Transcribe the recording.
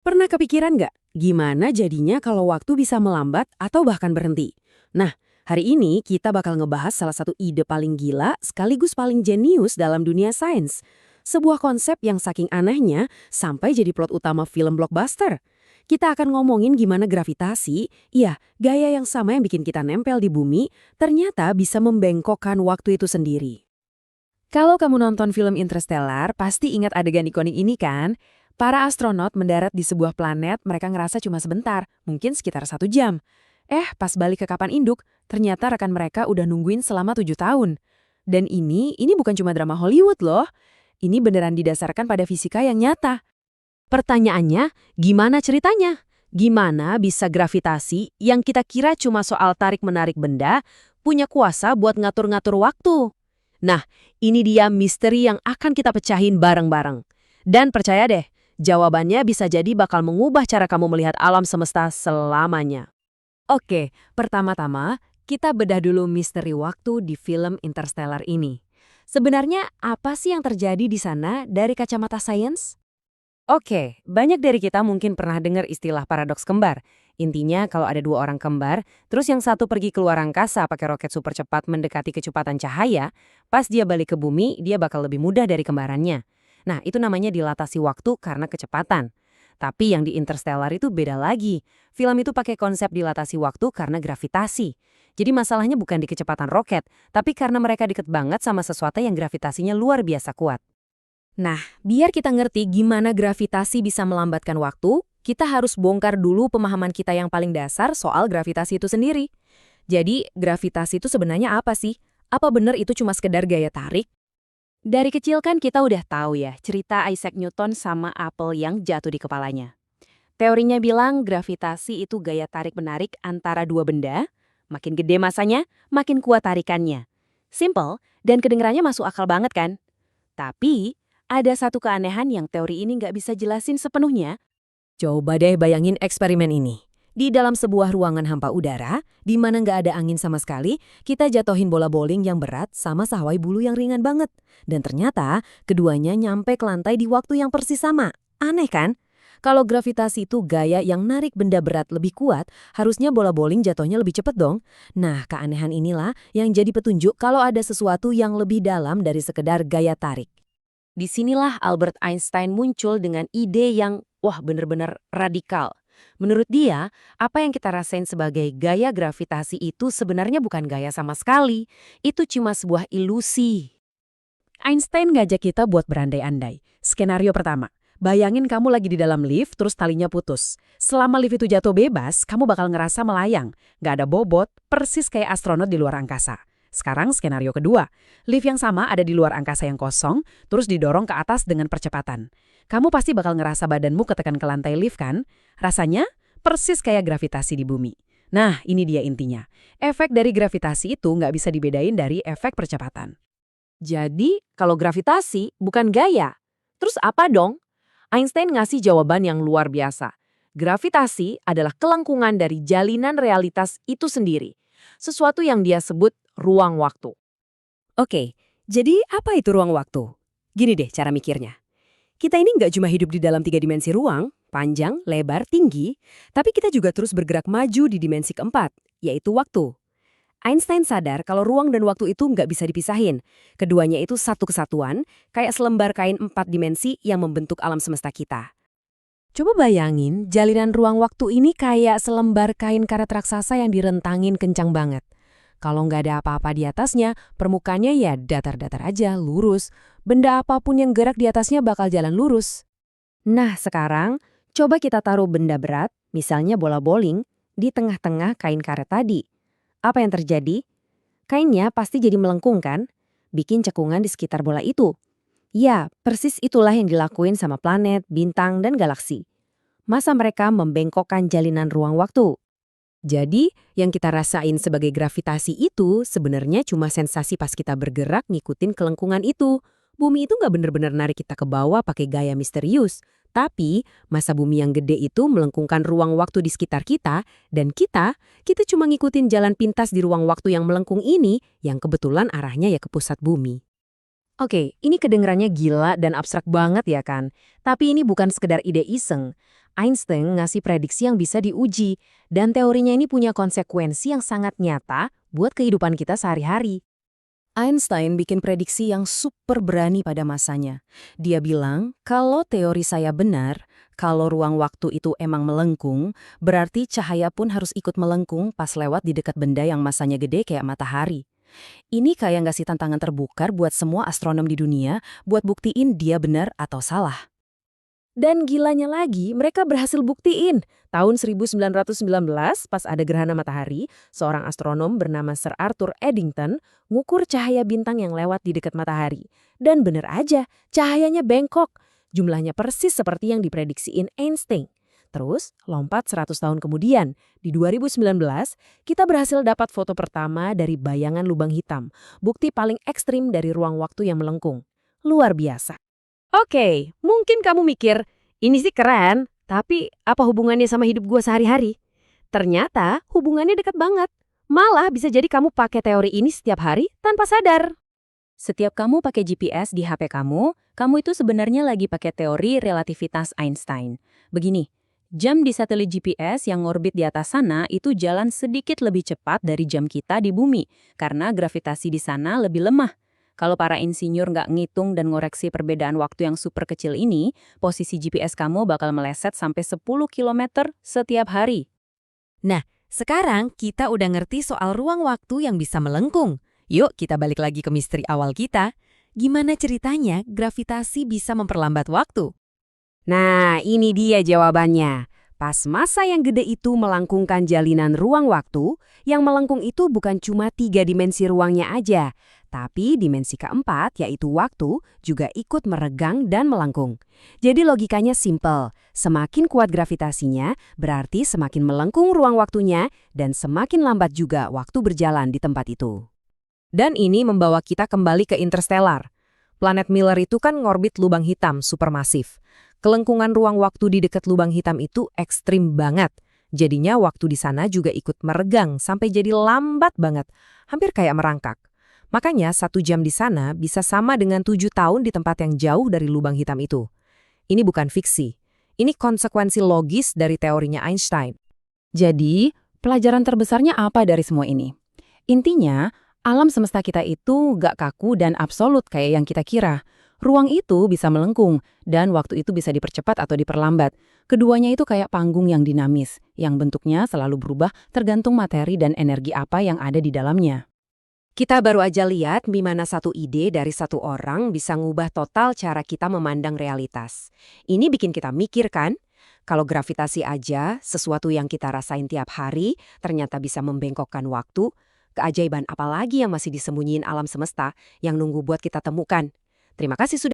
Pernah kepikiran nggak gimana jadinya kalau waktu bisa melambat atau bahkan berhenti? Nah, hari ini kita bakal ngebahas salah satu ide paling gila sekaligus paling jenius dalam dunia sains. Sebuah konsep yang saking anehnya sampai jadi plot utama film blockbuster. Kita akan ngomongin gimana gravitasi, iya, gaya yang sama yang bikin kita nempel di bumi, ternyata bisa membengkokkan waktu itu sendiri. Kalau kamu nonton film Interstellar, pasti ingat adegan ikonik ini kan? Para astronot mendarat di sebuah planet, mereka ngerasa cuma sebentar, mungkin sekitar 1 jam. Pas balik ke kapan induk, ternyata rekan mereka udah nungguin selama 7 tahun. Dan ini bukan cuma drama Hollywood loh. Ini beneran didasarkan pada fisika yang nyata. Pertanyaannya, gimana ceritanya? Gimana bisa gravitasi yang kita kira cuma soal tarik-menarik benda, punya kuasa buat ngatur-ngatur waktu? Nah, ini dia misteri yang akan kita pecahin bareng-bareng. Dan percaya deh, jawabannya bisa jadi bakal mengubah cara kamu melihat alam semesta selamanya. Oke, pertama-tama kita bedah dulu misteri waktu di film Interstellar ini. Sebenarnya apa sih yang terjadi di sana dari kacamata sains? Oke, banyak dari kita mungkin pernah dengar istilah paradoks kembar. Intinya kalau ada dua orang kembar, terus yang satu pergi keluar angkasa pakai roket super cepat mendekati kecepatan cahaya, pas dia balik ke bumi, dia bakal lebih mudah dari kembarannya. Nah, itu namanya dilatasi waktu karena kecepatan. Tapi yang di Interstellar itu beda lagi. Film itu pakai konsep dilatasi waktu karena gravitasi. Jadi masalahnya bukan di kecepatan roket, tapi karena mereka deket banget sama sesuatu yang gravitasinya luar biasa kuat. Nah, biar kita ngerti gimana gravitasi bisa melambatkan waktu, kita harus bongkar dulu pemahaman kita yang paling dasar soal gravitasi itu sendiri. Jadi, gravitasi itu sebenarnya apa sih? Apa benar itu cuma sekedar gaya tarik? Dari kecil kan kita udah tahu ya cerita Isaac Newton sama apel yang jatuh di kepalanya. Teorinya bilang gravitasi itu gaya tarik-menarik antara dua benda, makin gede masanya, makin kuat tarikannya. Simple, dan kedengarannya masuk akal banget kan? Tapi, ada satu keanehan yang teori ini nggak bisa jelasin sepenuhnya. Coba deh bayangin eksperimen ini. Di dalam sebuah ruangan hampa udara, di mana nggak ada angin sama sekali, kita jatuhin bola bowling yang berat sama sawai bulu yang ringan banget. Dan ternyata, keduanya nyampe ke lantai di waktu yang persis sama. Aneh kan? Kalau gravitasi itu gaya yang narik benda berat lebih kuat, harusnya bola bowling jatuhnya lebih cepat dong. Nah, keanehan inilah yang jadi petunjuk kalau ada sesuatu yang lebih dalam dari sekedar gaya tarik. Disinilah Albert Einstein muncul dengan ide yang, wah bener-bener radikal. Menurut dia, apa yang kita rasain sebagai gaya gravitasi itu sebenarnya bukan gaya sama sekali. Itu cuma sebuah ilusi. Einstein ngajak kita buat berandai-andai. Skenario pertama, bayangin kamu lagi di dalam lift terus talinya putus. Selama lift itu jatuh bebas, kamu bakal ngerasa melayang. Nggak ada bobot, persis kayak astronot di luar angkasa. Sekarang skenario kedua, lift yang sama ada di luar angkasa yang kosong, terus didorong ke atas dengan percepatan. Kamu pasti bakal ngerasa badanmu ketekan ke lantai lift kan? Rasanya persis kayak gravitasi di bumi. Nah, ini dia intinya. Efek dari gravitasi itu nggak bisa dibedain dari efek percepatan. Jadi, kalau gravitasi bukan gaya, terus apa dong? Einstein ngasih jawaban yang luar biasa. Gravitasi adalah kelengkungan dari jalinan realitas itu sendiri. Sesuatu yang dia sebut ruang waktu. Oke, jadi apa itu ruang waktu? Gini deh cara mikirnya. Kita ini nggak cuma hidup di dalam 3 dimensi ruang, panjang, lebar, tinggi, tapi kita juga terus bergerak maju di dimensi keempat, yaitu waktu. Einstein sadar kalau ruang dan waktu itu nggak bisa dipisahin. Keduanya itu satu kesatuan, kayak selembar kain 4 dimensi yang membentuk alam semesta kita. Coba bayangin, jalinan ruang waktu ini kayak selembar kain karet raksasa yang direntangin kencang banget. Kalau nggak ada apa-apa di atasnya, permukaannya ya datar-datar aja, lurus. Benda apapun yang gerak di atasnya bakal jalan lurus. Nah, sekarang coba kita taruh benda berat, misalnya bola bowling, di tengah-tengah kain karet tadi. Apa yang terjadi? Kainnya pasti jadi melengkung kan? Bikin cekungan di sekitar bola itu. Ya, persis itulah yang dilakuin sama planet, bintang, dan galaksi. Masa mereka membengkokkan jalinan ruang waktu? Jadi, yang kita rasain sebagai gravitasi itu sebenarnya cuma sensasi pas kita bergerak ngikutin kelengkungan itu. Bumi itu nggak bener-bener narik kita ke bawah pakai gaya misterius. Tapi, masa bumi yang gede itu melengkungkan ruang waktu di sekitar kita, dan kita cuma ngikutin jalan pintas di ruang waktu yang melengkung ini, yang kebetulan arahnya ya ke pusat bumi. Oke, ini kedengarannya gila dan abstrak banget ya kan? Tapi ini bukan sekedar ide iseng. Einstein ngasih prediksi yang bisa diuji, dan teorinya ini punya konsekuensi yang sangat nyata buat kehidupan kita sehari-hari. Einstein bikin prediksi yang super berani pada masanya. Dia bilang, kalau teori saya benar, kalau ruang waktu itu emang melengkung, berarti cahaya pun harus ikut melengkung pas lewat di dekat benda yang masanya gede kayak matahari. Ini kayak ngasih tantangan terbuka buat semua astronom di dunia buat buktiin dia benar atau salah. Dan gilanya lagi, mereka berhasil buktiin. Tahun 1919, pas ada gerhana matahari, seorang astronom bernama Sir Arthur Eddington ngukur cahaya bintang yang lewat di dekat matahari. Dan bener aja, cahayanya bengkok. Jumlahnya persis seperti yang diprediksiin Einstein. Terus, lompat 100 tahun kemudian, di 2019, kita berhasil dapat foto pertama dari bayangan lubang hitam, bukti paling ekstrim dari ruang waktu yang melengkung. Luar biasa. Oke, mungkin kamu mikir, ini sih keren, tapi apa hubungannya sama hidup gua sehari-hari? Ternyata hubungannya dekat banget. Malah bisa jadi kamu pakai teori ini setiap hari tanpa sadar. Setiap kamu pakai GPS di HP kamu itu sebenarnya lagi pakai teori relativitas Einstein. Begini, jam di satelit GPS yang ngorbit di atas sana itu jalan sedikit lebih cepat dari jam kita di bumi, karena gravitasi di sana lebih lemah. Kalau para insinyur nggak ngitung dan ngoreksi perbedaan waktu yang super kecil ini, posisi GPS kamu bakal meleset sampai 10 km setiap hari. Nah, sekarang kita udah ngerti soal ruang waktu yang bisa melengkung. Yuk kita balik lagi ke misteri awal kita. Gimana ceritanya gravitasi bisa memperlambat waktu? Nah, ini dia jawabannya. Pas massa yang gede itu melengkungkan jalinan ruang waktu, yang melengkung itu bukan cuma 3 dimensi ruangnya aja, tapi dimensi keempat, yaitu waktu, juga ikut meregang dan melengkung. Jadi logikanya simple, semakin kuat gravitasinya, berarti semakin melengkung ruang waktunya, dan semakin lambat juga waktu berjalan di tempat itu. Dan ini membawa kita kembali ke interstellar. Planet Miller itu kan ngorbit lubang hitam supermasif. Kelengkungan ruang waktu di dekat lubang hitam itu ekstrim banget. Jadinya waktu di sana juga ikut meregang sampai jadi lambat banget, hampir kayak merangkak. Makanya 1 jam di sana bisa sama dengan 7 tahun di tempat yang jauh dari lubang hitam itu. Ini bukan fiksi. Ini konsekuensi logis dari teorinya Einstein. Jadi, pelajaran terbesarnya apa dari semua ini? Intinya, alam semesta kita itu nggak kaku dan absolut kayak yang kita kira. Ruang itu bisa melengkung, dan waktu itu bisa dipercepat atau diperlambat. Keduanya itu kayak panggung yang dinamis, yang bentuknya selalu berubah tergantung materi dan energi apa yang ada di dalamnya. Kita baru aja lihat gimana satu ide dari satu orang bisa ngubah total cara kita memandang realitas. Ini bikin kita mikir kan? Kalau gravitasi aja, sesuatu yang kita rasain tiap hari, ternyata bisa membengkokkan waktu, keajaiban apa lagi yang masih disembunyiin alam semesta yang nunggu buat kita temukan? Terima kasih sudah